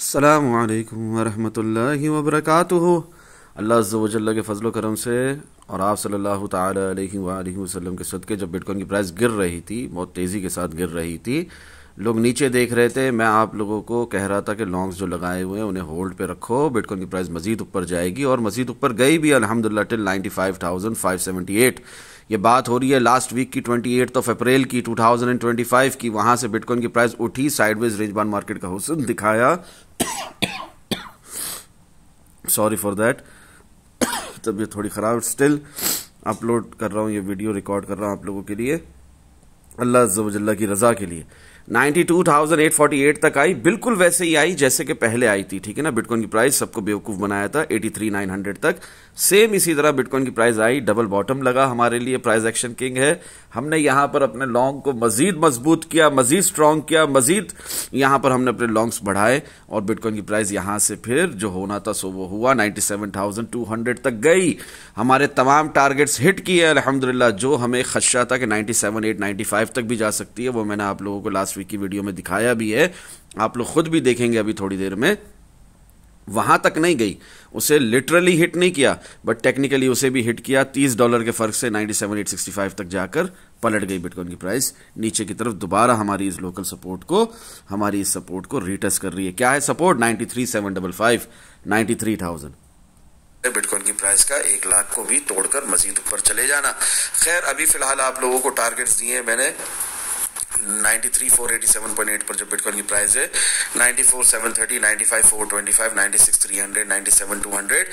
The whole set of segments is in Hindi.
अस्सलामु अलैकुम वरहमतुल्लाहि वबरकातुहू। अल्लाह अज़्ज़ा व जल्ल के फजल करम से और आप सल्लल्लाहु ताला अलैहि वसल्लम के सदक़े जब बिटकॉइन की प्राइस गिर रही थी, बहुत तेज़ी के साथ गिर रही थी, लोग नीचे देख रहे थे। मैं आप लोगों को कह रहा था कि लॉन्ग्स जो लगाए हुए हैं उन्हें होल्ड पे रखो, बिटकॉइन की प्राइस मज़ीद ऊपर जाएगी और मज़ीद ऊपर गई भी अल्हम्दुलिल्लाह टिल 95,578। ये बात हो रही है लास्ट वीक की 28 अप्रैल की 2025 की। वहां से बिटकॉइन की प्राइस उठी, साइडवेज रेंज बाउंड मार्केट का हुस्न दिखाया। सॉरी फॉर दैट, तबीयत थोड़ी ख़राब। स्टिल अपलोड कर रहा हूँ, ये वीडियो रिकॉर्ड कर रहा हूँ आप लोगों के लिए, अल्लाह अज़्ज़ा व जल्ल की रज़ा के लिए। 92,848 तक आई, बिल्कुल वैसे ही आई जैसे कि पहले आई थी, ठीक है ना। बिटकॉइन की प्राइस सबको बेवकूफ़ बनाया था 83,900 तक, सेम इसी तरह बिटकॉइन की प्राइस आई, डबल बॉटम लगा हमारे लिए। प्राइस एक्शन किंग है, हमने यहां पर अपने लॉन्ग को मजीद मजबूत किया, मजीद स्ट्रांग किया, मजीद यहां पर हमने अपने लॉन्ग्स बढ़ाए और बिटकॉइन की प्राइस यहां से फिर जो होना था सो वो हुआ, 97,200 तक गई। हमारे तमाम टारगेट्स हिट किए अल्हम्दुलिल्लाह। जो हमें खदशा था कि 97,895 तक भी जा सकती है, वो मैंने आप लोगों को लास्ट वीक की वीडियो में दिखाया भी है, आप लोग खुद भी देखेंगे अभी थोड़ी देर में। वहां तक नहीं गई, उसे लिटरली हिट नहीं किया, बट टेक्निकली उसे भी हिट किया। $30 के फर्क से 97,865 तक जाकर पलट गई बिटकॉइन की प्राइस नीचे की तरफ। दोबारा हमारी इस लोकल सपोर्ट को, हमारी इस सपोर्ट को रीटेस्ट कर रही है। क्या है सपोर्ट? 93,755, 93,000। बिटकॉइन की प्राइस का 1 लाख को भी तोड़कर मजीद ऊपर चले जाना। खैर अभी फिलहाल आप लोगों को टारगेट्स दिए हैं मैंने 93,487.8 पर जो बिटकॉइन की प्राइस है, 94,730, 95,425, 96,300, 97,200।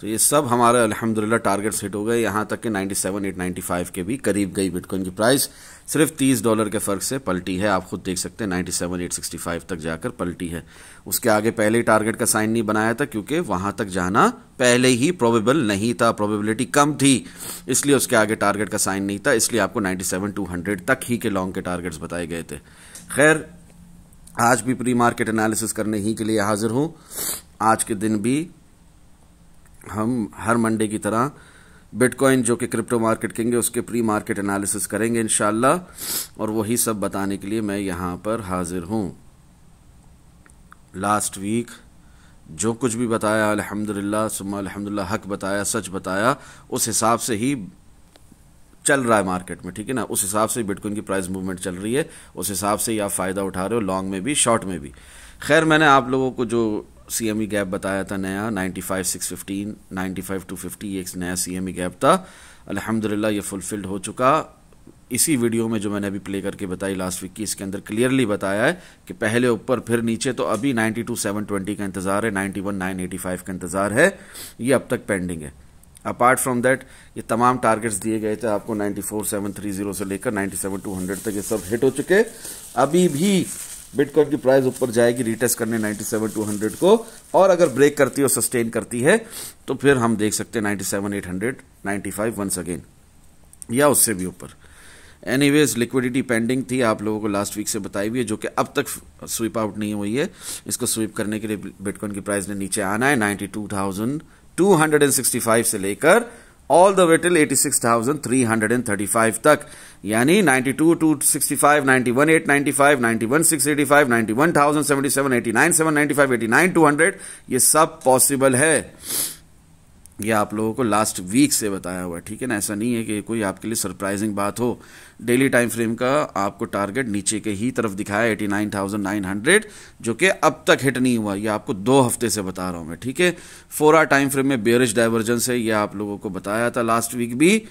तो ये सब हमारे अल्हम्दुलिल्लाह टारगेट्स हिट हो गए, यहां तक कि 97,895 के भी करीब गई बिटकॉइन की प्राइस। सिर्फ $30 के फर्क से पलटी है, आप खुद देख सकते हैं 97,865 तक जाकर पलटी है। उसके आगे पहले ही टारगेट का साइन नहीं बनाया था क्योंकि वहां तक जाना पहले ही प्रोबेबल नहीं था, प्रोबेबिलिटी कम थी, इसलिए उसके आगे टारगेट का साइन नहीं था। इसलिए आपको 97,200 तक ही के लॉन्ग के टारगेट्स बताए गए थे। खैर आज भी प्री मार्केट एनालिसिस करने ही के लिए हाजिर हूं। आज के दिन भी हम हर मंडे की तरह बिटकॉइन जो कि क्रिप्टो मार्केट किंग है उसके प्री मार्केट एनालिसिस करेंगे इंशाल्लाह, और वही सब बताने के लिए मैं यहां पर हाजिर हूं। लास्ट वीक जो कुछ भी बताया अल्हम्दुलिल्लाह सुम्मा अल्हम्दुलिल्लाह, हक बताया, सच बताया, उस हिसाब से ही चल रहा है मार्केट में, ठीक है ना। उस हिसाब से बिटकॉइन की प्राइस मूवमेंट चल रही है, उस हिसाब से ही आप फायदा उठा रहे हो, लॉन्ग में भी शॉर्ट में भी। खैर मैंने आप लोगों को जो CME गैप बताया था नया 95,615, 95,250, ये एक नया CME गैप था, अल्हम्दुलिल्लाह ये फुलफिल्ड हो चुका। इसी वीडियो में जो मैंने अभी प्ले करके बताई लास्ट वीक की, इसके अंदर क्लियरली बताया है कि पहले ऊपर फिर नीचे। तो अभी 92,720 का इंतजार है, 91,985 का इंतजार है, ये अब तक पेंडिंग है। अपार्ट फ्रॉम दैट ये तमाम टारगेट्स दिए गए थे आपको 94,730 से लेकर 97,200 तक, ये सब हिट हो चुके। अभी भी बिटकॉइन की प्राइस ऊपर जाएगी रीटेस्ट करने 97,200 को, और अगर ब्रेक करती है और सस्टेन करती है तो फिर हम देख सकते हैं 97,895 वंस अगेन, या उससे भी ऊपर। एनीवेज लिक्विडिटी पेंडिंग थी, आप लोगों को लास्ट वीक से बताई हुई है, जो कि अब तक स्वीप आउट नहीं हुई है। इसको स्वीप करने के लिए बिटकॉइन की प्राइस ने नीचे आना है 92,265 से लेकर ऑल द वे टिल 86,335 तक, यानी 92,265, 91,895, 91,685, 91,077, 89,795, 89,200, ये सब पॉसिबल है। ये आप लोगों को लास्ट वीक से बताया हुआ है, ठीक है ना। ऐसा नहीं है कि कोई आपके लिए सरप्राइजिंग बात हो। डेली टाइम फ्रेम का आपको टारगेट नीचे के ही तरफ दिखाया 89,900, जो कि अब तक हिट नहीं हुआ, ये आपको 2 हफ्ते से बता रहा हूं मैं, ठीक है। 4 आवर टाइम फ्रेम में बेयरिश डाइवर्जेंस है, ये आप लोगों को बताया था लास्ट वीक भी,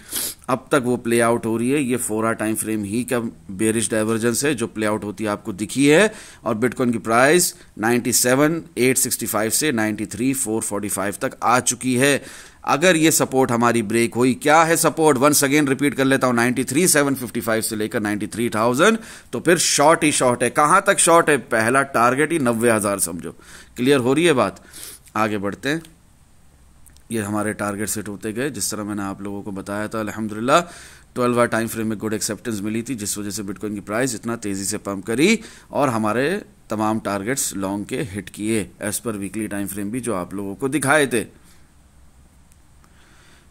अब तक वो प्ले आउट हो रही है। ये 4 आवर टाइम फ्रेम ही का बेयरिश डाइवर्जेंस है जो प्ले आउट होती है, आपको दिखी है। और बिटकॉइन की प्राइस 97,865 से 93,445 तक आ चुकी है। अगर ये सपोर्ट हमारी ब्रेक हुई, क्या है सपोर्ट, वंस अगेन रिपीट कर लेता हूं, 93,755 से लेकर 93,000, तो फिर शॉर्ट ही शॉर्ट है। कहां तक शॉर्ट है? पहला टारगेट ही 90,000 समझो। क्लियर हो रही है बात? आगे बढ़ते हैं। ये हमारे टारगेट सेट होते गए जिस तरह मैंने आप लोगों को बताया था। अल्हम्दुलिल्लाह 12 आवर टाइम फ्रेम में गुड एक्सेप्टेंस मिली थी, जिस वजह से बिटकॉइन की प्राइस इतना तेजी से पंप करी और हमारे तमाम टारगेट्स लॉन्ग के हिट किए as per weekly time frame भी जो आप लोगों को दिखाए थे।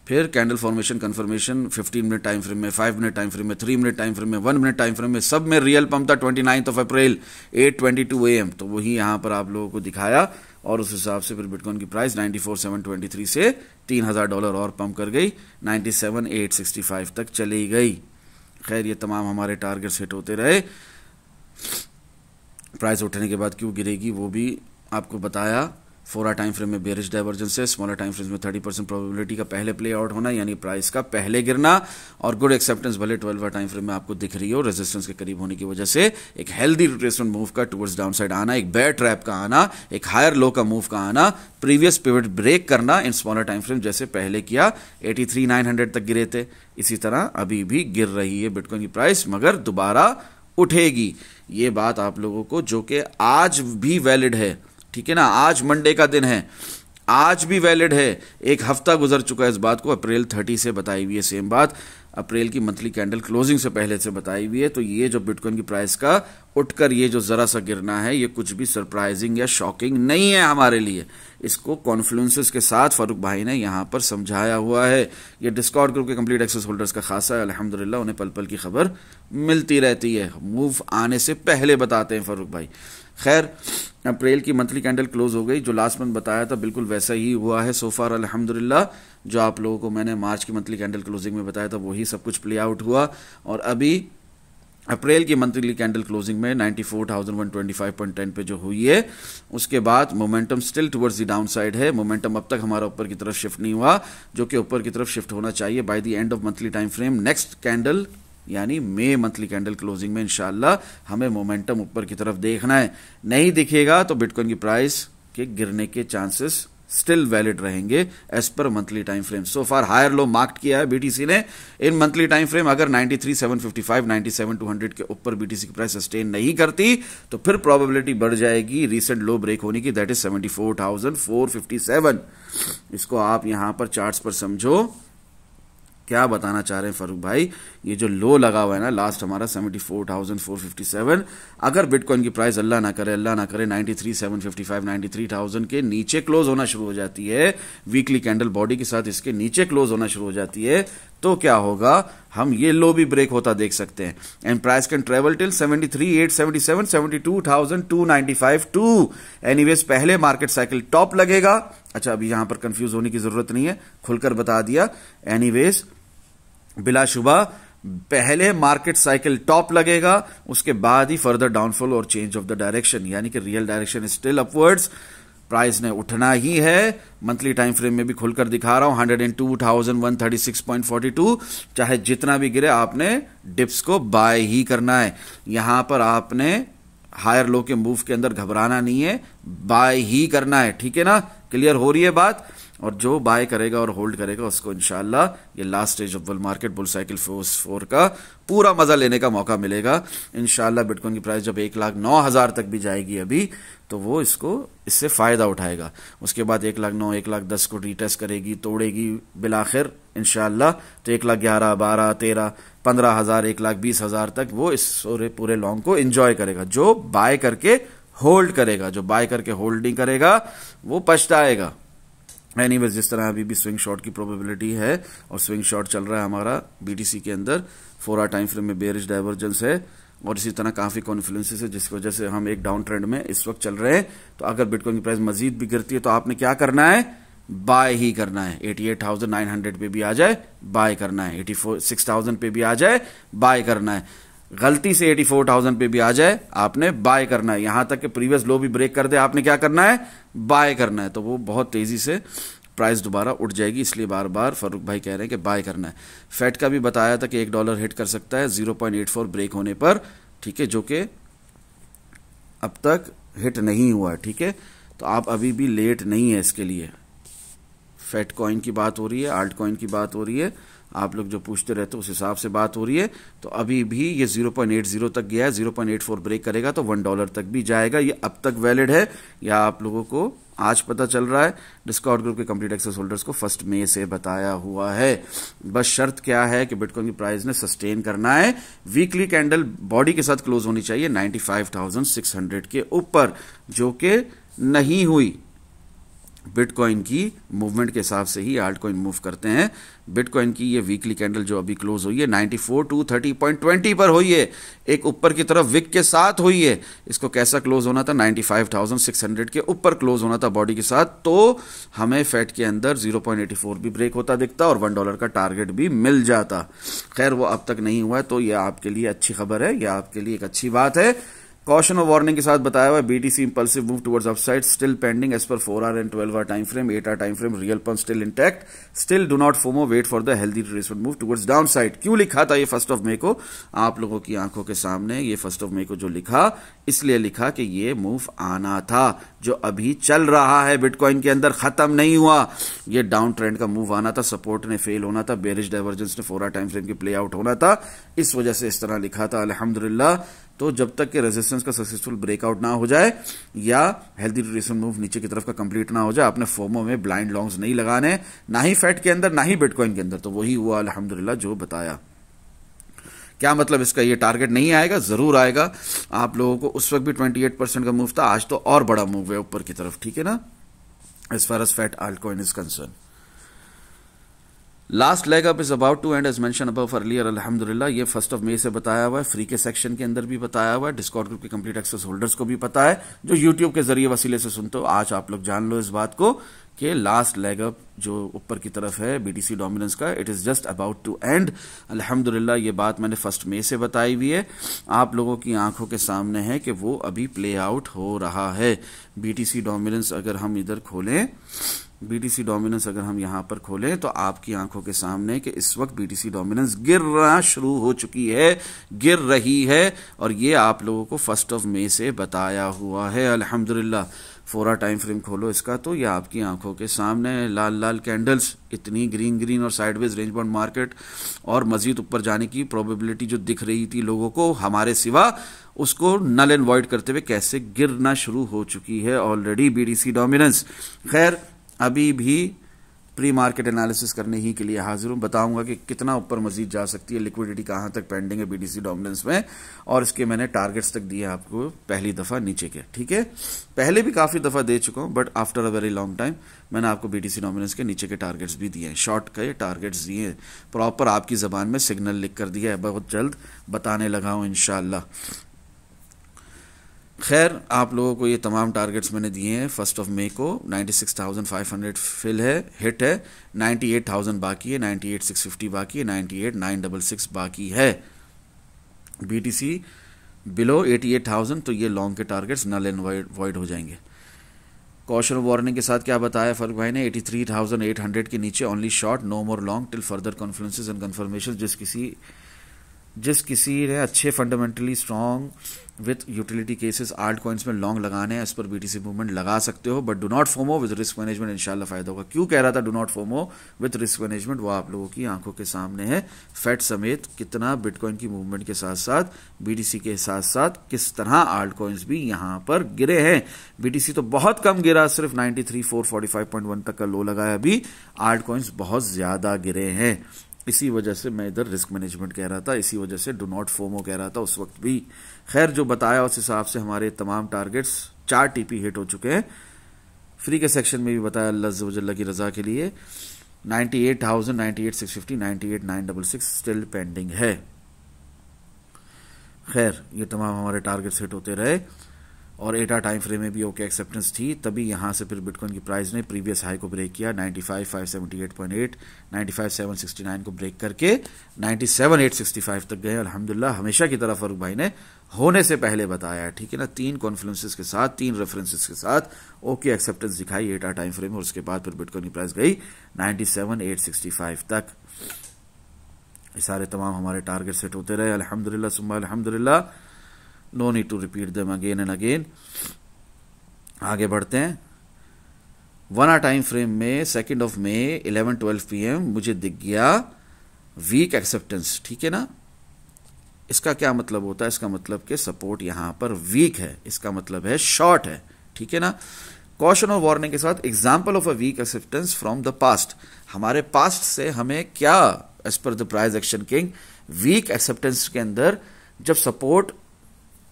फिर candle formation confirmation 15 minute time frame में, 5 मिनट टाइम फ्रेम में, 3 मिनट टाइम फ्रेम में, 1 मिनट टाइम फ्रेम में, सब में रियल पंप था 29 अप्रैल 8:22 AM। तो वही यहां पर आप लोगों को दिखाया और उस हिसाब से फिर बिटकॉइन की प्राइस 94,723 से $3,000 और पंप कर गई, 97,865 तक चली गई। खैर ये तमाम हमारे टारगेट्स हिट होते रहे। प्राइस उठने के बाद क्यों गिरेगी वो भी आपको बताया। 4 टाइम फ्रेम में बेरिश डाइवर्जेंस है, स्मॉलर टाइम फ्रेम में 30% प्रोबेबिलिटी का पहले प्ले आउट होना, यानी प्राइस का पहले गिरना, और गुड एक्सेप्टेंस भले 12 टाइम फ्रेम में आपको दिख रही हो, रेजिस्टेंस के करीब होने की वजह से एक हेल्दी रिट्रेसमेंट मूव का टुवर्ड्स डाउन साइड आना, एक बेयर ट्रैप का आना, एक हायर लो का मूव का आना, प्रीवियस पिवट ब्रेक करना इन स्मॉलर टाइम फ्रेम जैसे पहले किया, 83,900 तक गिरे थे। इसी तरह अभी भी गिर रही है बिटकॉइन की प्राइस, मगर दोबारा उठेगी। ये बात आप लोगों को जो कि आज भी वैलिड है, ठीक है ना, आज मंडे का दिन है, आज भी वैलिड है। एक हफ्ता गुजर चुका है इस बात को, अप्रैल 30 से बताई हुई है सेम बात, अप्रैल की मंथली कैंडल क्लोजिंग से पहले से बताई हुई है। तो ये जो बिटकॉइन की प्राइस का उठकर ये जो जरा सा गिरना है, ये कुछ भी सरप्राइजिंग या शॉकिंग नहीं है हमारे लिए। इसको कॉन्फ्लुएंसेस के साथ फारूक भाई ने यहां पर समझाया हुआ है। ये डिस्कॉर्ड ग्रुप के कंप्लीट एक्सेस होल्डर्स का खासा है, अल्हम्दुलिल्लाह उन्हें पल पल की खबर मिलती रहती है, मूव आने से पहले बताते हैं फारूक भाई। खैर अप्रैल की मंथली कैंडल क्लोज हो गई, जो लास्ट मंथ बताया था बिल्कुल वैसा ही हुआ है सो फार अल्हम्दुलिल्लाह। जो आप लोगों को मैंने मार्च की मंथली कैंडल क्लोजिंग में बताया था वही सब कुछ प्ले आउट हुआ, और अभी अप्रैल की मंथली कैंडल क्लोजिंग में 94,125.10 पे जो हुई है, उसके बाद momentum still towards the down side है। मोमेंटम अब तक हमारा ऊपर की तरफ शिफ्ट नहीं हुआ, जो कि ऊपर की तरफ शिफ्ट होना चाहिए by the end of monthly time frame. Next candle यानी मई मंथली कैंडल क्लोजिंग में इंशाल्लाह हमें मोमेंटम ऊपर की तरफ देखना है। नहीं दिखेगा तो बिटकॉइन की प्राइस के गिरने के चांसेस स्टिल वैलिड रहेंगे as per monthly time frame. So far higher low mark किया है बीटीसी ने इन मंथली टाइम फ्रेम। अगर 93,755, 97,200 के ऊपर बीटीसी की प्राइस सस्टेन नहीं करती तो फिर प्रोबेबिलिटी बढ़ जाएगी रीसेंट लो ब्रेक होने की, दैट इज 74,457। इसको आप यहां पर चार्ट्स पर समझो। क्या बताना चाह रहे हैं फारूक भाई, ये जो लो लगा हुआ है ना लास्ट हमारा 74,457, अगर बिटकॉइन की प्राइस अल्लाह ना करे 93,755, 93,000 के नीचे क्लोज होना शुरू हो जाती है, वीकली कैंडल बॉडी के साथ इसके नीचे क्लोज होना शुरू हो जाती है, तो क्या होगा, हम ये लो भी ब्रेक होता देख सकते हैं। And price can travel till 73,877, 72,295 too. Anyways पहले मार्केट साइकिल टॉप लगेगा। अच्छा अभी यहां पर कंफ्यूज होने की जरूरत नहीं है, खुलकर बता दिया। एनीवेज बिलाशुबा पहले मार्केट साइकिल टॉप लगेगा, उसके बाद ही फर्दर डाउनफॉल और चेंज ऑफ द डायरेक्शन, यानी कि real direction still upwards. Price ने उठना ही है। मंथली टाइम फ्रेम में भी खुलकर दिखा रहा हूं 102,136.42, चाहे जितना भी गिरे आपने डिप्स को बाय ही करना है। यहां पर आपने हायर लो के मूव के अंदर घबराना नहीं है, बाय ही करना है, ठीक है ना, क्लियर हो रही है बात। और जो बाय करेगा और होल्ड करेगा उसको इंशाल्लाह ये last stage of bull market bull cycle force 4 का पूरा मजा लेने का मौका मिलेगा इंशाल्लाह। बिटकॉइन की प्राइस जब 1,09,000 तक भी जाएगी अभी, तो वो इससे फायदा उठाएगा। उसके बाद 1,09,000, 1,10,000 को रीटेस्ट करेगी, तोड़ेगी बिलाखिर इंशाल्लाह, तो 1,11,000, 12,000, 13,000, 15,000, 1,20,000 तक वो इस पूरे लॉन्ग को एंजॉय करेगा। जो बाय करके होल्ड करेगा, जो बाय करके होल्ड नहीं करेगा वो पछताएगा। एनीवेज जिस तरह अभी भी स्विंग शॉट की प्रोबेबिलिटी है और स्विंग शॉट चल रहा है हमारा बीटीसी के अंदर, 4 टाइम फ्रेम में बेरिश डाइवर्जेंस है और इसी तरह काफी कॉन्फ्लुएंसेस है जिसकी वजह से हम एक डाउन ट्रेंड में इस वक्त चल रहे हैं। तो अगर बिटकॉइन की प्राइस मजीद भी गिरती है तो आपने क्या करना है, बाय ही करना है। 88,900 पे भी आ जाए बाय करना है, 86,000 पे भी आ जाए बाय करना है, गलती से 84,000 पे भी आ जाए आपने बाय करना है, यहां तक कि प्रीवियस लो भी ब्रेक कर दे आपने क्या करना है, बाय करना है। तो वो बहुत तेजी से प्राइस दोबारा उठ जाएगी, इसलिए बार बार फारूक भाई कह रहे हैं कि बाय करना है। फेड का भी बताया था कि $1 हिट कर सकता है 0.84 ब्रेक होने पर, ठीक है, जो कि अब तक हिट नहीं हुआ है, ठीक है। तो आप अभी भी लेट नहीं है इसके लिए। फेड कॉइन की बात हो रही है, आल्ट कॉइन की बात हो रही है, आप लोग जो पूछते रहते हो उस हिसाब से बात हो रही है। तो अभी भी ये 0.80 तक गया है, 0.84 ब्रेक करेगा तो $1 तक भी जाएगा, ये अब तक वैलिड है या आप लोगों को आज पता चल रहा है। डिस्कॉर्ड ग्रुप के कंप्लीट एक्सेस होल्डर्स को 1 मई से बताया हुआ है। बस शर्त क्या है कि बिटकॉइन की प्राइस ने सस्टेन करना है, वीकली कैंडल बॉडी के साथ क्लोज होनी चाहिए 95,600 के ऊपर, जो कि नहीं हुई। बिटकॉइन की मूवमेंट के हिसाब से ही आल्ट कॉइन मूव करते हैं। बिटकॉइन की ये वीकली कैंडल जो अभी क्लोज हुई है 94,230.20 पर हुई है, एक ऊपर की तरफ विक के साथ हुई है। इसको कैसा क्लोज होना था, 95,600 के ऊपर क्लोज होना था बॉडी के साथ, तो हमें फेड के अंदर 0.84 भी ब्रेक होता दिखता और $1 का टारगेट भी मिल जाता। खैर वो अब तक नहीं हुआ है, तो यह आपके लिए अच्छी खबर है, यह आपके लिए एक अच्छी बात है। कॉशन और वार्निंग के साथ बताया हुआ है, BTC impulsive move towards upside still pending as per 4 hour and 12 hour time frame, 8 hour time frame, real punch still intact, still do not FOMO, wait for the healthy retracement move towards downside. क्यों लिखा था ये 1 मई को आप लोगों की आंखों के सामने? ये 1 मई को जो लिखा, इसलिए लिखा कि ये मूव आना था, जो अभी चल रहा है बिटकॉइन के अंदर, खत्म नहीं हुआ। ये डाउन ट्रेंड का मूव आना था, सपोर्ट ने फेल होना था, बेरिश डाइवर्जेंस ने 4 आवर टाइम फ्रेम की प्ले आउट होना था, इस वजह से इस तरह लिखा था। अल्हम्दुलिल्लाह, तो जब तक कि रेजिस्टेंस का सक्सेसफुल ब्रेकआउट ना हो जाए या हेल्दी रिट्रेसमेंट मूव नीचे की तरफ का कंप्लीट ना हो जाए, आपने फोमो में ब्लाइंड लॉन्ग्स नहीं लगाने, ना ही फेड के अंदर ना ही बिटकॉइन के अंदर। तो वही हुआ अल्हम्दुलिल्लाह जो बताया। क्या मतलब इसका? ये टारगेट नहीं आएगा, जरूर आएगा। आप लोगों को उस वक्त भी 28% का मूव था, आज तो और बड़ा मूव है ऊपर की तरफ, ठीक है ना, as far as fed alt coin is concern. Last leg up is about to end as mention above earlier. अल्हम्दुलिल्लाह, ये 1 मई से बताया हुआ है, फ्री के सेक्शन के अंदर भी बताया हुआ है, डिस्कॉर्ड ग्रुप के कंप्लीट एक्सेस होल्डर्स को भी पता है, जो यूट्यूब के जरिए वसीले से सुनते हो। आज आप लोग जान लो इस बात को कि लास्ट लेग अप जो ऊपर की तरफ है बीटीसी डोमिनेंस का, it is just about to end. अल्हम्दुलिल्लाह, ये बात मैंने 1 मई से बताई हुई है, आप लोगों की आंखों के सामने है कि वो अभी प्ले आउट हो रहा है। बीटीसी डोमिनेंस अगर हम इधर खोलें, बीटीसी डोमिनेंस अगर हम यहां पर खोलें, तो आपकी आंखों के सामने कि इस वक्त बीटीसी डोमिनेंस गिरना शुरू हो चुकी है, गिर रही है, और ये आप लोगों को 1 मई से बताया हुआ है। अल्हम्दुलिल्लाह, 4 आवर टाइम फ्रेम खोलो इसका, तो ये आपकी आंखों के सामने लाल लाल कैंडल्स, इतनी ग्रीन ग्रीन और साइडवेज रेंज बाउंड मार्केट, और मजीद ऊपर जाने की प्रोबेबिलिटी जो दिख रही थी लोगों को हमारे सिवा, उसको नल एंड वॉइड करते हुए कैसे गिरना शुरू हो चुकी है ऑलरेडी बीटीसी डोमिनेंस। खैर, अभी भी प्री मार्केट एनालिसिस करने ही के लिए हाजिर हूं, बताऊंगा कि कितना ऊपर मजीद जा सकती है, लिक्विडिटी कहां तक पेंडिंग है बीटीसी डोमिनेंस में, और इसके मैंने टारगेट्स तक दिए आपको पहली दफा नीचे के, ठीक है। पहले भी काफी दफा दे चुका हूं, but after a very long time मैंने आपको बीटीसी डोमिनेंस के नीचे के टारगेट्स भी दिए हैं, शॉर्ट के टारगेट्स दिए हैं, प्रॉपर आपकी जबान में सिग्नल लिख कर दिया है, बहुत जल्द बताने लगा हूं इंशाअल्लाह। खैर, आप लोगों को ये तमाम टारगेट्स मैंने दिए हैं 1 मई को। 96,500 फिल है, हिट है, 98,000 बाकी है, 98,650 बाकी है, 98,966 बाकी है। बीटीसी बिलो 88,000, तो ये लॉन्ग के टारगेट्स नल एंड वॉइड हो जाएंगे। कॉशन वार्निंग के साथ क्या बताया फर्क भाई ने, 83,800 के नीचे only short, no more long till further conferences and confirmation. जिस किसी ने अच्छे fundamentally strong with utility cases alt coins में लॉन्ग लगाने हैं, इस पर बीटीसी मूवमेंट लगा सकते हो, but do not FOMO with risk management, इंशाल्लाह फायदा होगा। क्यों कह रहा था do not FOMO with risk management, वो आप लोगों की आंखों के सामने है। फेड समेत कितना बिटकॉइन की मूवमेंट के साथ साथ बीटीसी के साथ साथ किस तरह आल्ट कॉइन्स भी यहां पर गिरे हैं। बीटीसी तो बहुत कम गिरा, सिर्फ 93,445.1 तक का लो लगाया, अभी आल्ट कॉइन्स बहुत ज्यादा गिरे हैं। इसी वजह से मैं इधर रिस्क मैनेजमेंट कह रहा था, इसी वजह से डू नॉट फोमो कह रहा था उस वक्त भी। खैर, जो बताया उस हिसाब से हमारे तमाम टारगेट्स 4 टीपी हिट हो चुके हैं। फ्री के सेक्शन में भी बताया अल्लाह अज़्ज़ व जल्ल की रजा के लिए 98,000, 98,650, 98,966 स्टिल पेंडिंग है। खैर, ये तमाम हमारे टारगेट्स हिट होते रहे, और 8 आवर टाइम फ्रेम में भी ओके एक्सेप्टेंस थी, तभी यहां से फिर बिटकॉइन की प्राइस ने प्रीवियस हाई को ब्रेक किया, 95,578.8, 95,769 को ब्रेक करके 97,865 तक गए। अल्हम्दुलिल्लाह, हमेशा की तरह फरूक भाई ने होने से पहले बताया, ठीक है ना, 3 कॉन्फ्लुएंसेस के साथ, 3 रेफरेंसेस के साथ ओके एक्सेप्टेंस दिखाई 8 आवर टाइम फ्रेम में, और उसके बाद फिर बिटकॉइन की प्राइस गई 97,865 तक। ये सारे तमाम हमारे टारगेट सेट होते रहे, अल्हम्दुलिल्लाह सुम्मा अल्हम्दुलिल्लाह, no need to repeat them again and again. आगे बढ़ते हैं। 1 आवर टाइम फ्रेम में 2 मई 11-12 PM मुझे दिख गया वीक एक्सेप्टेंस, ठीक है ना। इसका क्या मतलब होता है? इसका मतलब कि सपोर्ट यहां पर वीक है, इसका मतलब है शॉर्ट है, ठीक है ना। कॉशन और वार्निंग के साथ example of a weak acceptance from the past, हमारे पास्ट से हमें क्या as per the price action king, weak acceptance के अंदर जब सपोर्ट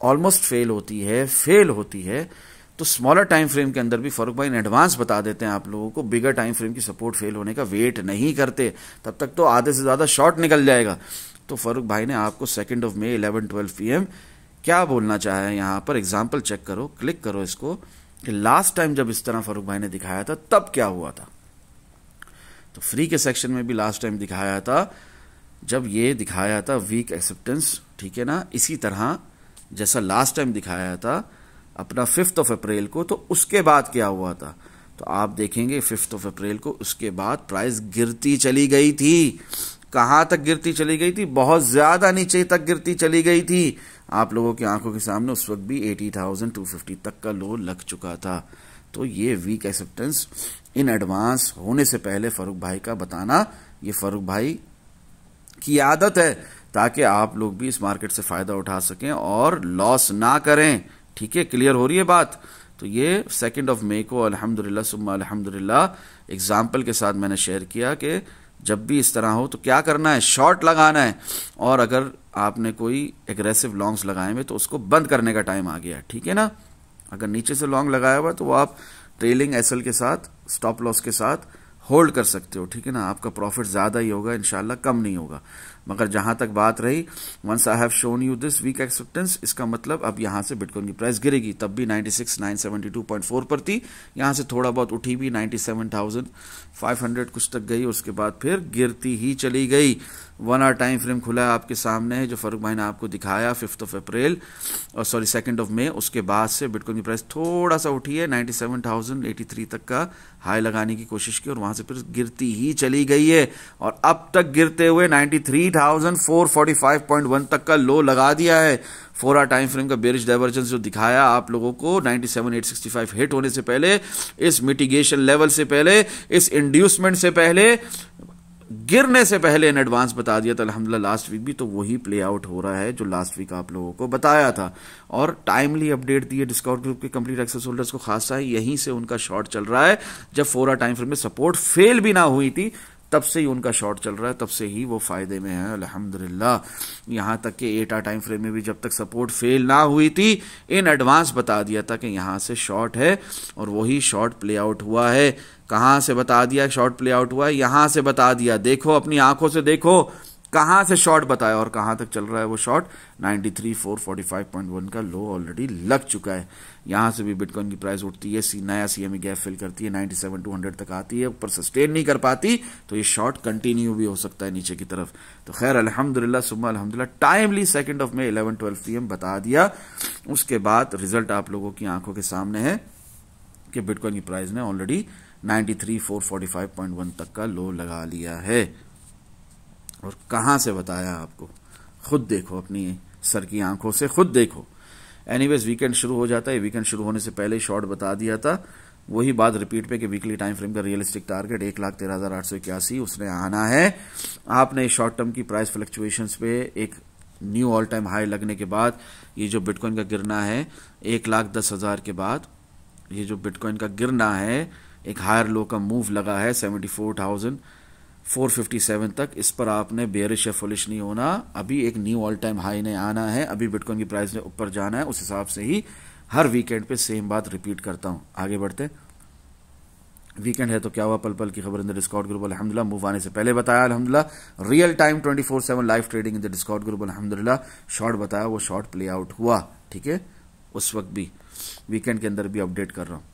ऑलमोस्ट फेल होती है, तो तो स्मॉलर टाइम फ्रेम के अंदर भी फारूक भाई इन एडवांस बता देते हैं आप लोगों को, बिगर टाइम फ्रेम की सपोर्ट फेल होने का वेट नहीं करते, तब तक तो आधे से ज्यादा शॉर्ट निकल जाएगा। तो फारूक भाई ने आपको 2 मई 11-12 PM क्या बोलना चाहा है यहां पर, एग्जाम्पल चेक करो, क्लिक करो इसको, कि लास्ट टाइम जब इस तरह फारूक भाई ने दिखाया था तब क्या हुआ था। तो फ्री के सेक्शन में भी लास्ट टाइम दिखाया था, जब ये दिखाया था वीक एक्सेप्टेंस, ठीक है ना, इसी तरह जैसा लास्ट टाइम दिखाया था अपना 5 अप्रैल को, तो उसके बाद क्या हुआ था। तो आप देखेंगे 5 अप्रैल को उसके बाद प्राइस गिरती चली गई थी। कहां तक गिरती चली गई थी? बहुत ज्यादा नीचे तक गिरती चली गई थी। आप लोगों की आंखों के सामने उस वक्त भी 80,250 तक का लो लग चुका था। तो ये वीक एक्सेप्टेंस इन एडवांस होने से पहले फारूक भाई का बताना, ये फारूक भाई की आदत है, ताकि आप लोग भी इस मार्केट से फायदा उठा सकें और लॉस ना करें। ठीक है, क्लियर हो रही है बात। तो ये 2 मई को अल्हम्दुलिल्लाह सुम्मा अल्हम्दुलिल्लाह एग्जाम्पल के साथ मैंने शेयर किया कि जब भी इस तरह हो तो क्या करना है, शॉर्ट लगाना है, और अगर आपने कोई एग्रेसिव लॉन्ग्स लगाए हुए तो उसको बंद करने का टाइम आ गया। ठीक है ना, अगर नीचे से लॉन्ग लगाया हुआ तो वो आप ट्रेलिंग एसएल के साथ, स्टॉप लॉस के साथ होल्ड कर सकते हो। ठीक है ना, आपका प्रॉफिट ज्यादा ही होगा इंशाल्लाह, कम नहीं होगा। मगर जहां तक बात रही, once I have shown you this weak acceptance, इसका मतलब अब यहां से बिटकॉइन की प्राइस गिरेगी। तब भी 96,972.4 पर थी, यहां से थोड़ा बहुत उठी भी 97,500 कुछ तक गई, उसके बाद फिर गिरती ही चली गई। 1 आवर टाइम फ्रेम खुला है आपके सामने है, जो फारूक भाई ने आपको दिखाया 5 अप्रैल और 2 मई। उसके बाद से बिटकॉइन की प्राइस थोड़ा सा उठी है, 97,083 तक का हाई लगाने की कोशिश की और वहां से फिर गिरती ही चली गई है, और अब तक गिरते हुए 93,445.1 तक का लो लगा दिया है। 4 आवर टाइम फ्रेम का बेरिश डाइवर्जेंस जो दिखाया आप लोगों को 97,865 हिट होने से पहले, इस मिटिगेशन लेवल से पहले, इस इंड्यूसमेंट से पहले, गिरने से पहले इन एडवांस बता दिया था अल्हम्दुलिल्लाह लास्ट वीक भी। तो वही प्ले आउट हो रहा है जो लास्ट वीक आप लोगों को बताया था, और टाइमली अपडेट दिए डिस्काउंट ग्रुप के कंप्लीट एक्सेस होल्डर्स को, खासा है यहीं से उनका शॉर्ट चल रहा है। जब 4 आवर टाइम फ्रेम में सपोर्ट फेल भी ना हुई थी तब से ही उनका शॉर्ट चल रहा है, तब से ही वो फायदे में है अल्हम्दुलिल्लाह। यहां तक कि 8 आवर टाइम फ्रेम में भी जब तक सपोर्ट फेल ना हुई थी, इन एडवांस बता दिया था कि यहां से शॉर्ट है, और वही शॉर्ट प्ले आउट हुआ है। कहां से बता दिया शॉर्ट प्ले आउट हुआ है? यहां से बता दिया, देखो अपनी आंखों से देखो कहां से शॉर्ट बताया और कहां तक चल रहा है वो शॉर्ट। 93,445.1 का लो ऑलरेडी लग चुका है। यहां से भी बिटकॉइन की प्राइस उठती है, नया सीएमई गैप फिल करती है, 97,200 तक आती है, ऊपर सस्टेन नहीं कर पाती, तो ये शॉर्ट कंटिन्यू भी हो सकता है नीचे की तरफ। तो खैर अल्हम्दुलिल्लाह सुम्मा अल्हम्दुलिल्लाह टाइमली 2 मई 11-12 PM बता दिया। उसके बाद रिजल्ट आप लोगों की आंखों के सामने है कि बिटकॉइन की प्राइस ने ऑलरेडी 93,445.1 तक का लो लगा लिया है। और कहां से बताया आपको, खुद देखो, अपनी सर की आंखों से खुद देखो। एनीवेज वीकेंड शुरू हो जाता है, वीकेंड शुरू होने से पहले शॉर्ट बता दिया था, वही बात रिपीट पे कि वीकली टाइम फ्रेम का रियलिस्टिक टारगेट 1,13,881 उसने आना है। आपने शॉर्ट टर्म की प्राइस फ्लक्चुएशंस पे एक न्यू ऑल टाइम हाई लगने के बाद, ये जो बिटकॉइन का गिरना है 1,10,000 के बाद, ये जो बिटकॉइन का गिरना है एक हायर लो का मूव लगा है 74,457 तक, इस पर आपने बेयरिश या फुलिश नहीं होना। अभी एक न्यू ऑल टाइम हाई ने आना है, अभी बिटकॉइन की प्राइस ने ऊपर जाना है। उस हिसाब से ही हर वीकेंड पे सेम बात रिपीट करता हूं। आगे बढ़ते, वीकेंड है तो क्या हुआ, पल पल की खबर इन द डिस्कॉर्ड ग्रुप अल्हम्दुलिल्लाह। मूव आने से पहले बताया अल्हम्दुलिल्लाह, real time 24/7 live trading in the Discord group अल्हम्दुलिल्लाह। शॉर्ट बताया, वो शॉर्ट प्ले आउट हुआ, ठीक है। उस वक्त भी वीकेंड के अंदर भी अपडेट कर रहा हूं।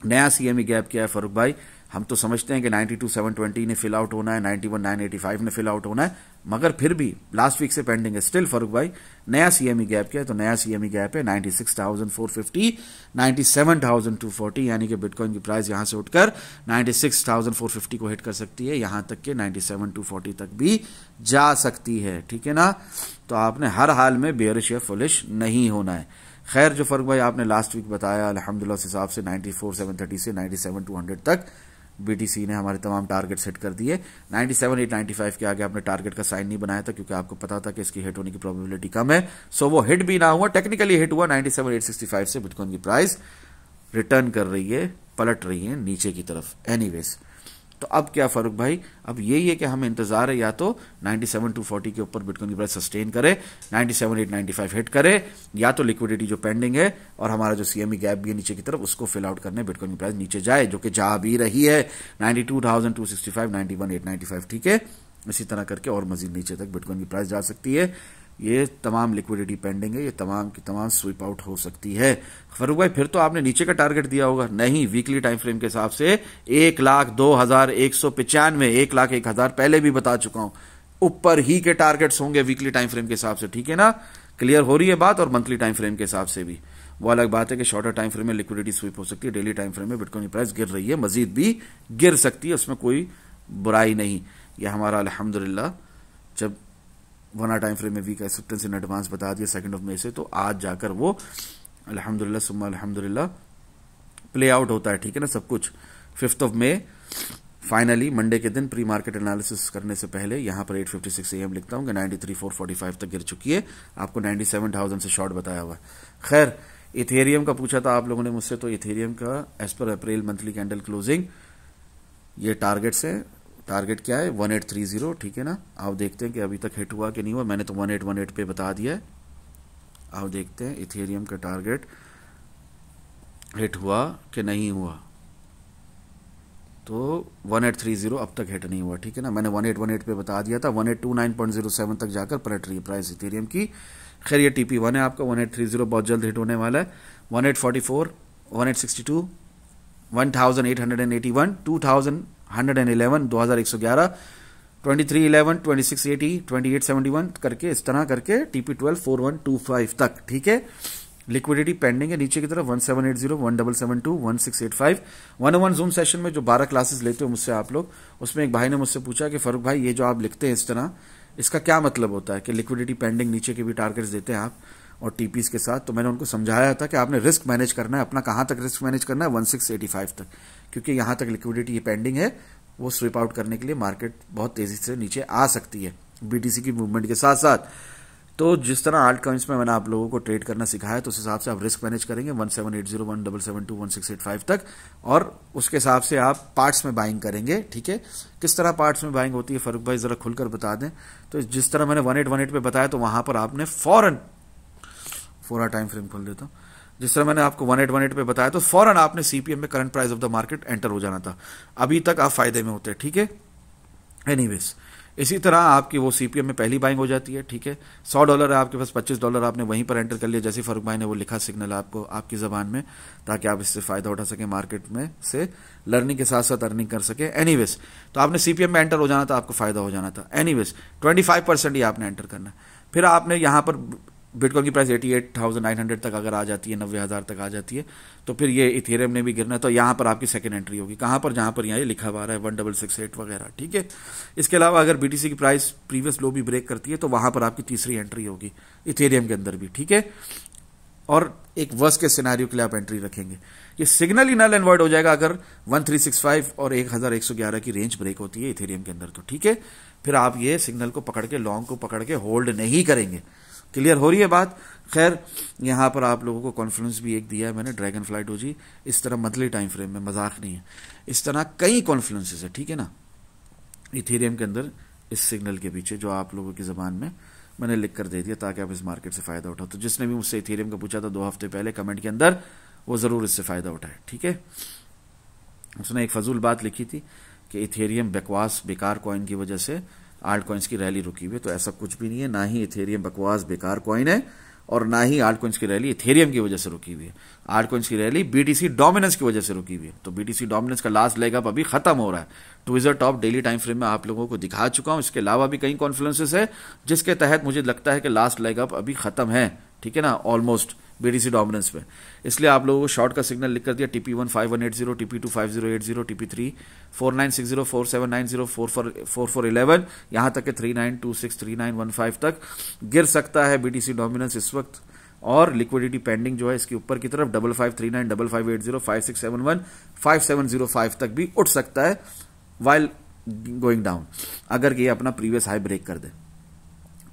नया सीएमई गैप क्या है फारूक भाई? हम तो समझते हैं कि 92,720 ने फिल आउट होना है, 91,985 ने फिल आउट होना है, मगर फिर भी लास्ट वीक से पेंडिंग है स्टिल। फारूक भाई नया सीएमई गैप क्या है? तो नया सीएमई गैप है 96,450, 97,240, यानी कि बिटकॉइन की प्राइस यहां से उठकर 96,450 को हिट कर सकती है, यहां तक कि 97,240 तक भी जा सकती है, ठीक है ना। तो आपने हर हाल में बेयरिश या फुलिश नहीं होना है। खैर जो फारूक भाई आपने लास्ट वीक बताया अल्हम्दुलिल्लाह उस हिसाब से 94,730 से 97,200 तक बीटीसी ने हमारे तमाम टारगेट सेट कर दिए। 97,895 के आगे आपने टारगेट का साइन नहीं बनाया था, क्योंकि आपको पता था कि इसकी हिट होने की प्रोबेबिलिटी कम है। सो वो हिट भी ना हुआ, टेक्निकली हिट हुआ। 97,865 से बिटकॉइन की प्राइस रिटर्न कर रही है, पलट रही है नीचे की तरफ। एनीवेज तो अब क्या फारूक भाई, अब यही है कि हमें इंतजार है या तो 97,240 के ऊपर बिटकॉइन की प्राइस सस्टेन करे, 97,895 हिट करे, या तो लिक्विडिटी जो पेंडिंग है और हमारा जो सीएमई गैप भी है नीचे की तरफ उसको फिल आउट करने बिटकॉइन की प्राइस नीचे जाए, जो कि जा भी रही है 92,265, 91,895, ठीक है। इसी तरह करके और मजीद नीचे तक बिटकॉइन की प्राइस जा सकती है। ये तमाम लिक्विडिटी पेंडिंग है, ये तमाम की तमाम स्वीप आउट हो सकती है। फारूक भाई फिर तो आपने नीचे का टारगेट दिया होगा, नहीं, वीकली टाइम फ्रेम के हिसाब से 1,02,195, 1,01,000 पहले भी बता चुका हूं, ऊपर ही के टारगेट्स होंगे वीकली टाइम फ्रेम के हिसाब से, ठीक है ना, क्लियर हो रही है बात। और मंथली टाइम फ्रेम के हिसाब से भी वो अलग बात है कि शॉर्टर टाइम फ्रेम में लिक्विडिटी स्वीप हो सकती है, डेली टाइम फ्रेम में बिटकॉइन की प्राइस गिर रही है, मजीद भी गिर सकती है, उसमें कोई बुराई नहीं। यह हमारा अल्हम्दुलिल्लाह जब 1 आवर टाइम फ्रेम में वीक एक्सेप्टेंस इन एडवांस बता दिया 2 मई से, तो आज जाकर वो अल्हम्दुलिल्लाह सुम्मा अल्हम्दुलिल्लाह प्ले आउट होता है, ठीक है ना, सब कुछ। 5 मई फाइनली मंडे के दिन प्री मार्केट एनालिसिस करने से पहले यहां पर 8:56 AM लिखता हूं कि 93,445 तक गिर चुकी है, आपको 97,000 से शॉर्ट बताया हुआ है। खैर, इथेरियम का पूछा था आप लोगों ने मुझसे, तो इथेरियम का एज पर अप्रैल मंथली कैंडल क्लोजिंग ये टारगेट्स है। टारगेट क्या है 1830, ठीक है ना। आप देखते हैं कि अभी तक हिट हुआ कि नहीं हुआ, मैंने तो 1818 पे बता दिया है। आप देखते हैं इथेरियम का टारगेट हिट हुआ कि नहीं हुआ, तो 1830 अब तक हिट नहीं हुआ, ठीक है ना। मैंने 1818 पे बता दिया था, 1829.07 तक जाकर पलट रही है प्राइस इथेरियम की। खैर ये TP1 है आपका, 1830 बहुत जल्द हिट होने वाला है। 1844, 1862, 1881, 2111, 2111, 2311, 2680, 2871 करके इस तरह करके TP12 4125 तक, ठीक है। लिक्विडिटी पेंडिंग है नीचे की तरफ 1780, 1772, 1685। 101 जूम सेशन में जो 12 क्लासेस लेते हो मुझसे आप लोग, उसमें एक भाई ने मुझसे पूछा कि फारूक भाई ये जो आप लिखते हैं इस तरह, इसका क्या मतलब होता है कि लिक्विडिटी पेंडिंग नीचे के भी टारगेट्स देते हैं आप और टीपीस के साथ। तो मैंने उनको समझाया था कि आपने रिस्क मैनेज करना है अपना, कहां तक रिस्क मैनेज करना है 1685 तक, क्योंकि यहां तक लिक्विडिटी पेंडिंग है, वो स्विप आउट करने के लिए मार्केट बहुत तेजी से नीचे आ सकती है बीटीसी की मूवमेंट के साथ साथ। तो जिस तरह आल्ट कॉइंस में मैंने आप लोगों को ट्रेड करना सिखाया, तो उस हिसाब से आप रिस्क मैनेज करेंगे 1780, 1772, 1685 तक, और उसके हिसाब से आप पार्ट्स में बाइंग करेंगे, ठीक है। किस तरह पार्ट्स में बाइंग होती है फारूक भाई जरा खुलकर बता दें। तो जिस तरह मैंने 1818 पे बताया, तो वहां पर आपने फौरन 4 आवर टाइम फ्रेम खोल देता हूं, जिस तरह मैंने आपको 1818 पे बताया, तो फौरन आपने सीपीएम में current price of the market enter हो जाना था, अभी तक आप फायदे में होते, ठीक है। एनीवेज, इसी तरह आपकी वो सीपीएम में पहली बाइंग हो जाती है, ठीक है। $100 है आपके पास, $25 आपने वहीं पर एंटर कर लिया, जैसे फारूक भाई ने वो लिखा सिग्नल आपको आपकी जबान में, ताकि आप इससे फायदा उठा सके मार्केट में से, लर्निंग के साथ साथ अर्निंग कर सके। एनीवेज, तो आपने सीपीएम में एंटर हो जाना था, आपको फायदा हो जाना था। एनीवेज 25% ही आपने एंटर करना है। फिर आपने यहां पर बिटकॉइन की प्राइस 88,900 तक अगर आ जाती है, 90,000 तक आ जाती है, तो फिर ये इथेरियम ने भी गिरना है, तो यहां पर आपकी सेकंड एंट्री होगी, कहां पर, जहां पर यहाँ ये लिखा हुआ है 1668 वगैरह, ठीक है। इसके अलावा अगर बीटीसी की प्राइस प्रीवियस लो भी ब्रेक करती है, तो वहां पर आपकी तीसरी एंट्री होगी इथेरियम के अंदर भी, ठीक है। और एक वर्स्ट के सिनेरियो के लिए आप एंट्री रखेंगे। ये सिग्नल ही नल एंड वॉइड हो जाएगा अगर 1365 और 1111 की रेंज ब्रेक होती है इथेरियम के अंदर, तो ठीक है। फिर आप ये सिग्नल को पकड़ के, लॉन्ग को पकड़ के होल्ड नहीं करेंगे। क्लियर हो रही है बात। खैर, यहां पर आप लोगों को कॉन्फ्रेंस भी एक दिया है मैंने, ड्रैगन फ्लाई डोजी, इस तरह मंथली टाइम फ्रेम में, मजाक नहीं है, इस तरह कई कॉन्फ्रेंसेस है, ठीक है ना, इथेरियम के अंदर इस सिग्नल के पीछे, जो आप लोगों की जबान में मैंने लिख कर दे दिया ताकि आप इस मार्केट से फायदा उठाओ। तो जिसने भी मुझसे इथेरियम का पूछा था 2 हफ्ते पहले कमेंट के अंदर, वो जरूर इससे फायदा उठाए, ठीक है। उसने एक फजूल बात लिखी थी कि इथेरियम बकवास बेकार कॉइन की वजह से आल्ट कॉइन्स की रैली रुकी हुई है, तो ऐसा कुछ भी नहीं है, ना ही इथेरियम बकवास बेकार कॉइन है और ना ही आल्ट कॉइन्स की रैली इथेरियम की वजह से रुकी हुई है। आल्ट कॉइन्स की रैली बीटीसी डोमिनेंस की वजह से रुकी हुई है। तो बीटीसी डोमिनेंस का लास्ट लेग अप अभी खत्म हो रहा है। Tweezer top daily time frame में आप लोगों को दिखा चुका हूं। इसके अलावा भी कई कॉन्फ्लुएंसेस है जिसके तहत मुझे लगता है कि लास्ट लेग अप अभी खत्म है, ठीक है ना, ऑलमोस्ट बीटीसी डोमिनेंस पे। इसलिए आप लोगों को शॉर्ट का सिग्नल लिख कर दिया, TP1 5180, TP2 5080, TP3 4960, 4790, 4411, यहां तक के 3926, 3915 तक गिर सकता है बीटीसी डोमिनेंस इस वक्त। और लिक्विडिटी पेंडिंग जो है इसके ऊपर की तरफ 5539, 5580, 5671, 5705 तक भी उठ सकता है वाइल गोइंग डाउन, अगर ये अपना प्रीवियस हाई ब्रेक कर दे।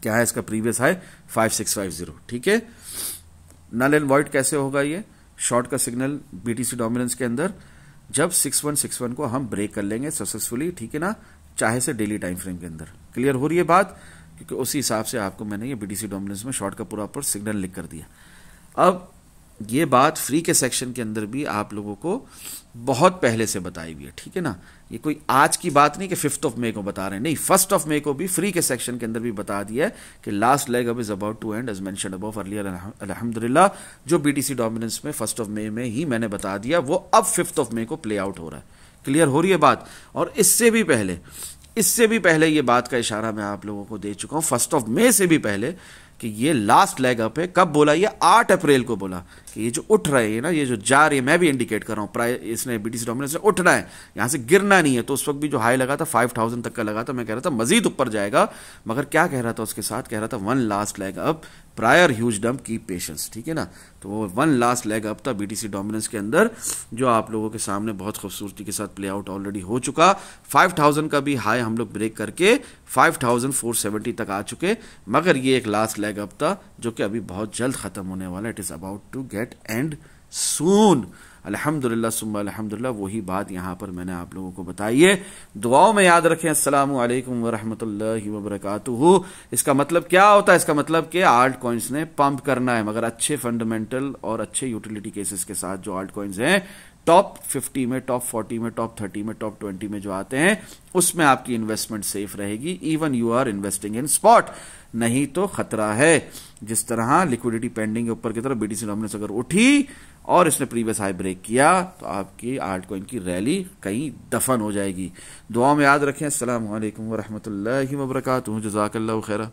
क्या है इसका प्रीवियस हाई 5650, ठीक है। नल एंड वॉइड कैसे होगा ये शॉर्ट का सिग्नल बीटीसी डोमिनेंस के अंदर, जब 6161 को हम ब्रेक कर लेंगे सक्सेसफुली, ठीक है ना, चाहे से डेली टाइम फ्रेम के अंदर। क्लियर हो रही है बात? क्योंकि उसी हिसाब से आपको मैंने ये बीटीसी डोमिनेंस में शॉर्ट का पूरा ऊपर सिग्नल लिख कर दिया। अब ये बात फ्री के सेक्शन के अंदर भी आप लोगों को बहुत पहले से बताई हुई है, ठीक है ना। ये कोई आज की बात नहीं कि 5 मई को बता रहे हैं, नहीं, 1 मई को भी फ्री के सेक्शन के अंदर भी बता दिया है कि last leg up is about to end as mentioned above earlier. अल्हम्दुलिल्लाह जो बीटीसी डोमिनेंस में 1 मई में ही मैंने बता दिया, वो अब 5 मई को प्ले आउट हो रहा है। क्लियर हो रही है बात? और इससे भी पहले ये बात का इशारा मैं आप लोगों को दे चुका हूं, 1 मई से भी पहले, कि ये लास्ट लेग अप है। कब बोला? ये 8 अप्रैल को बोला कि ये जो उठ रहे हैं ना, ये जो जा रही है, मैं भी इंडिकेट कर रहा हूं, प्राइस इसने बीटीसी डोमिनेंस ने उठना है, यहां से गिरना नहीं है। तो उस वक्त भी जो हाई लगा था 5000 तक का लगा था, मैं कह रहा था मजीद ऊपर जाएगा, मगर क्या कह रहा था उसके साथ? कह रहा था one last leg up prior huge dump keep patience, ठीक है ना। तो वो वन लास्ट लेग अप था बीटीसी डोमिनेंस के अंदर, जो आप लोगों के सामने बहुत खूबसूरती के साथ प्ले आउट ऑलरेडी हो चुका। 5000 का भी हाई हम लोग ब्रेक करके 5470 तक आ चुके, मगर ये एक लास्ट लेग अप था जो कि अभी बहुत जल्द खत्म होने वाला। It is about to get end soon. अल्हम्दुलिल्लाह सुम्मा अल्हम्दुलिल्लाह, वही बात यहां पर मैंने आप लोगों को बताई है। दुआओं में याद रखें। अस्सलामु अलैकुम व रहमतुल्लाहि व बरकातुहू। इसका मतलब क्या होता है? इसका मतलब कि आल्ट कॉइन्स ने पंप करना है, मगर अच्छे फंडामेंटल और अच्छे यूटिलिटी केसेस के साथ जो आल्ट कॉइन्स हैं, टॉप 50 में, टॉप 40 में, टॉप 30 में, टॉप 20 में जो आते हैं, उसमें आपकी इन्वेस्टमेंट सेफ रहेगी। Even you are investing in spot, नहीं तो खतरा है। जिस तरह लिक्विडिटी पेंडिंग के ऊपर की तरफ बीटीसी डोमिनेंस अगर उठी और इसने प्रीवियस हाई ब्रेक किया, तो आपकी आल्ट कॉइन की रैली कहीं दफन हो जाएगी। दुआ में याद रखें। अस्सलामु अलैकुम व रहमतुल्लाहि व बरकातुहू। जज़ाकल्लाहु खैरा।